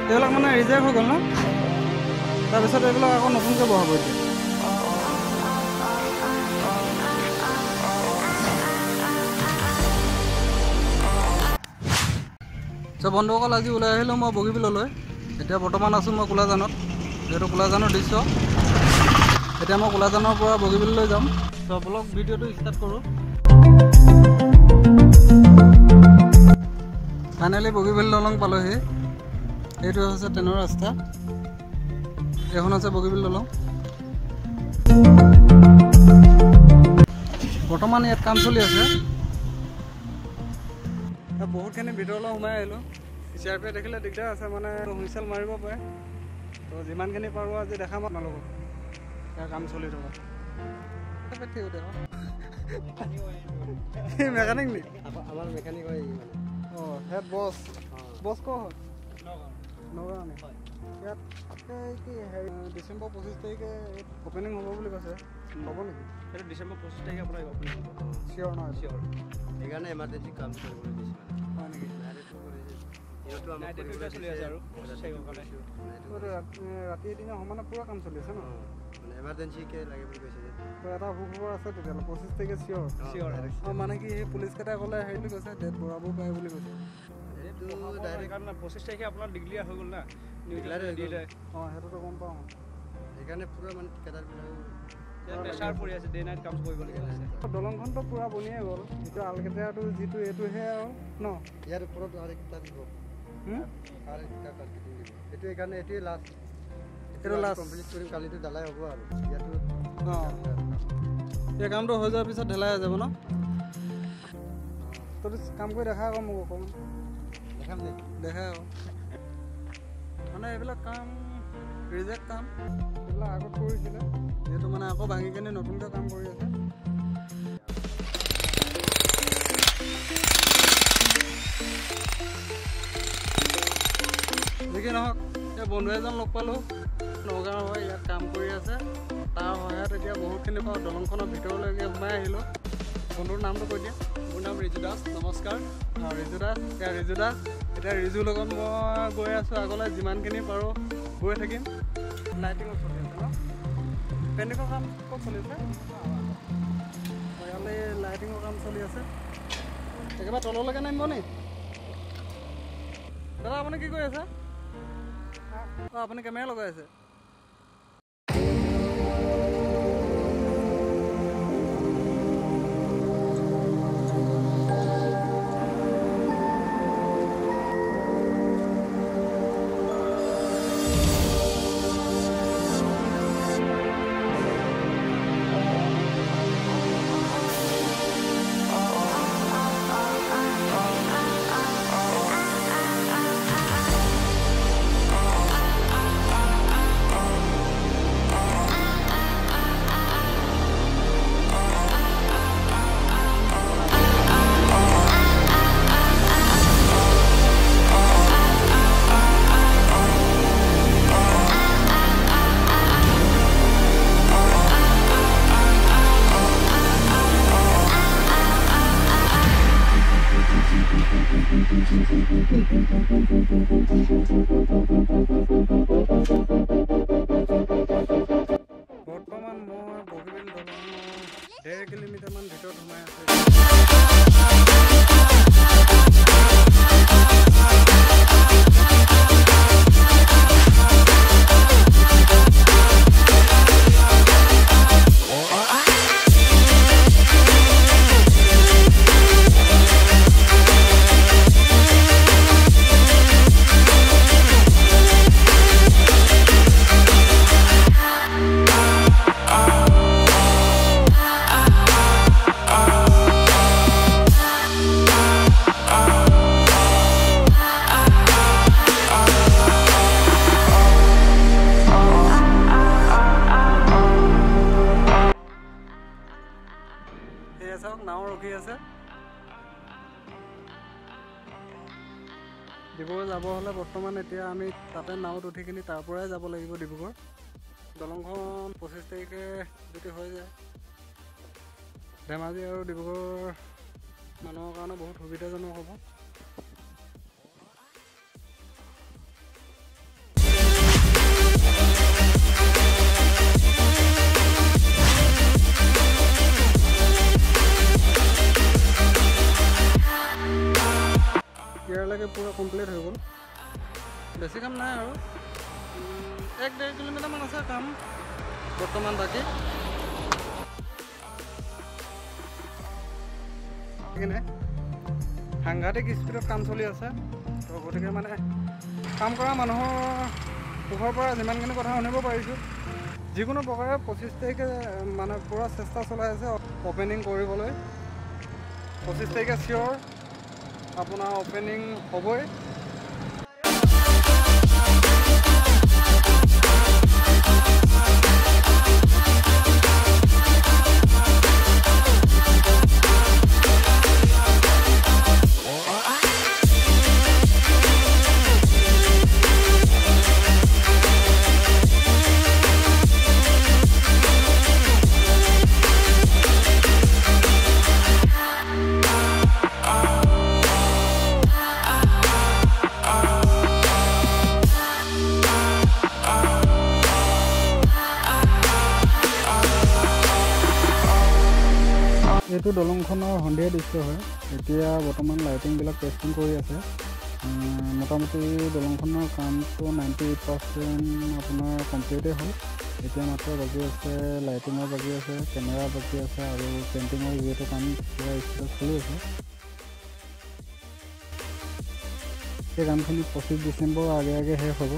এইবিলাক মানে ৰিজেক্ট হৈ গ'ল ন তাৰপিছত এইবিলাক আকৌ নতুনকৈ বহাব এতিয়া চ' বন্ধুসকল আজি ওলাই আহিলোঁ মই বগীবিললৈ এতিয়া বৰ্তমান আছোঁ মই কোলাজানত যিহেতু কোলাজানৰ দৃশ্য এতিয়া মই কোলাজানৰ পৰা বগীবিললৈ যাম চ' ব্লগ ভিডিঅ'টো ষ্টাৰ্ট কৰোঁ ফাইনেলি বগীবিল দলং পালোহি এইটো হৈছে ট্ৰেইনৰ ৰাস্তা এখন আছে বগীবিল দলং বৰ্তমান ইয়াত কাম চলি আছে বহুতখিনি ভিতৰলৈ সোমাই আহিলোঁ CRP দেখিলে দিগদাৰ আছে মানে হুইচেল মাৰিব পাৰে তো যিমানখিনি পাৰোঁ আজি দেখাম আপোনালোকক ইয়াৰ কাম চলি থকা মেকানিক নি আমাৰ মেকানিক হয় অঁ হেড বছ বছ ক'ৰ হয় নগাঁও নি ইয়াত কি হেৰি ডিচেম্বৰ 25 তাৰিখে অপেনিং হ'ব বুলি কৈছে হ'ব নেকি সেইটো ডিচেম্বৰ 25 তাৰিখে আপোনাৰ অপেনিং হ'ব চিয়'ৰ নহয় চিয়'ৰ সেইকাৰণে এমাৰ্জেঞ্চি কাম কৰিবলৈ দিছে হয় নেকি ৰাতি দিনে সমানে পুৰা কাম চলি আছে ন এমাৰ্জেঞ্চিকে লাগে বুলি কৈছে এটা খবৰ আছে তেতিয়াহ'লে 25 তাৰিখে চিয়'ৰ মানে কি সেই পুলিচকেইটাই ক'লে হেৰি বুলি কৈছে ডেট বঢ়াবও পাৰে বুলি কৈছে 25 তাৰিখে আপোনাৰ ডিক্লিয়াৰ হৈ গ'ল না অঁ সেইটোতো গম পাওঁ সেইকাৰণে পুৰা মানে ঠিকাদাৰবিলাক প্ৰেছাৰ পৰি আছে ডে নাইট কাম কৰিবলগীয়া হৈছে দলংখনটো পুৰা বনিয়ে গ'ল এতিয়া আলকেটাৰটো যিটো এইটোহে আৰু ন ইয়াৰ ওপৰত আৰু এটা দিব আৰু এটা কাটি দিব এইটো সেইকাৰণে এইটোৱে লাষ্ট এইটো লাষ্ট কমপ্লিট কৰিম কালিটো ঢালাই হ'ব আৰু ইয়াতো অঁ এই কামটো হৈ যোৱাৰ পিছত ঢেলাই হৈ যাব ন তই কাম কৰি দেখা আকৌ মোক অকণমান দেখাম দে দেখা আকৌ মানে এইবিলাক কাম ৰিজেক্ট কাম এইবিলাক আগত কৰিছিলে যিহেতু মানে আকৌ ভাঙি কিনে নতুনকৈ কাম কৰি আছে যি কি নহওক এই বন্ধু এজন লগ পালোঁ নগাঁৱৰ হয় ইয়াত কাম কৰি আছে তাৰ সহায়ত এতিয়া বহুতখিনি পৰা দলংখনৰ ভিতৰলৈকে সোমাই আহিলোঁ বন্ধুৰ নামটো কৈ দিয়া মোৰ নাম ৰিজু দাস নমস্কাৰ ৰিজু দাস এতিয়া ৰিজুৰ লগত মই গৈ আছোঁ আগলৈ যিমানখিনি পাৰোঁ গৈ থাকিম লাইটিঙত চলি আছে ন পেইণ্টিঙৰ কাম ক'ত চলি আছে ইয়ালৈ লাইটিঙৰ কাম চলি আছে একেবাৰে তললৈকে নামিব নি দাদা আপুনি কি কৰি আছে অঁ আপুনি কেমেৰা লগাই আছে বৰ্তমান মই বগীবিল দলঙৰ 1.5 কিলোমিটাৰমান ভিতৰত সোমাই আছোঁ নাও ৰখি আছে ডিব্ৰুগড় যাব হ'লে বৰ্তমান এতিয়া আমি তাতে নাওত উঠি কিনি তাৰ পৰাই যাব লাগিব ডিব্ৰুগড় দলংখন 25 তাৰিখে যদি হৈ যায় ধেমাজি আৰু ডিব্ৰুগড় মানুহৰ কাৰণে বহুত সুবিধাজনক হ'ব পূৰা কমপ্লিট হৈ গ'ল। বেছি কাম নাই আৰু 1-1.5 কিলোমিটাৰমান আছে কাম বৰ্তমান বাকী। কিনে সাংঘাতিক স্পীডত কাম চলি আছে। তো গতিকে মানে কাম কৰা মানুহৰ মুখৰ পৰা যিমানখিনি কথা শুনিব পাৰিছোঁ, যিকোনো প্ৰকাৰে 25 তাৰিখে মানে পূৰা চেষ্টা চলাই আছে অ'পেনিং কৰিবলৈ। 25 তাৰিখে চিয়'ৰ আপোনাৰ অ'পেনিং হ'বই। এইটো দলংখনৰ সন্ধিয়া দৃশ্য হয়। এতিয়া বৰ্তমান লাইটিংবিলাক টেষ্টিং কৰি আছে। মোটামুটি দলংখনৰ কামটো 98% আপোনাৰ কমপ্লিটেই হ'ল। এতিয়া মাত্ৰ বাকী আছে লাইটিঙৰ বাকী আছে, কেমেৰা বাকী আছে আৰু পেইণ্টিঙৰ যিহেতু কাম পুৰা স্পীডত চলি আছে। এই কামখিনি 25 ডিচেম্বৰৰ আগে আগে শেষ হ'ব।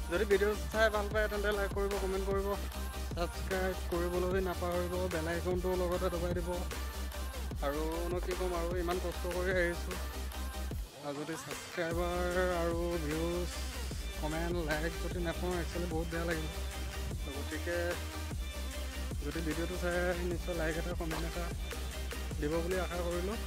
যদি ভিডিঅ' চাই ভাল পায় তেন্তে লাইক কৰিব, কমেণ্ট কৰিব, ছাবস্ক্ৰাইব কৰিবলৈ নাপাহৰিব, বেল আইকনটো লগতে দবাই দিব। আৰুনো কি ক'ম, আৰু ইমান কষ্ট কৰি আহিছোঁ, আৰু যদি ছাবস্ক্ৰাইবাৰ আৰু ভিউজ কমেণ্ট লাইক যদি নাপাওঁ একচুৱেলি বহুত বেয়া লাগিব। গতিকে যদি ভিডিঅ'টো চাই নিশ্চয় লাইক এটা কমেণ্ট এটা দিব বুলি আশা কৰিলোঁ।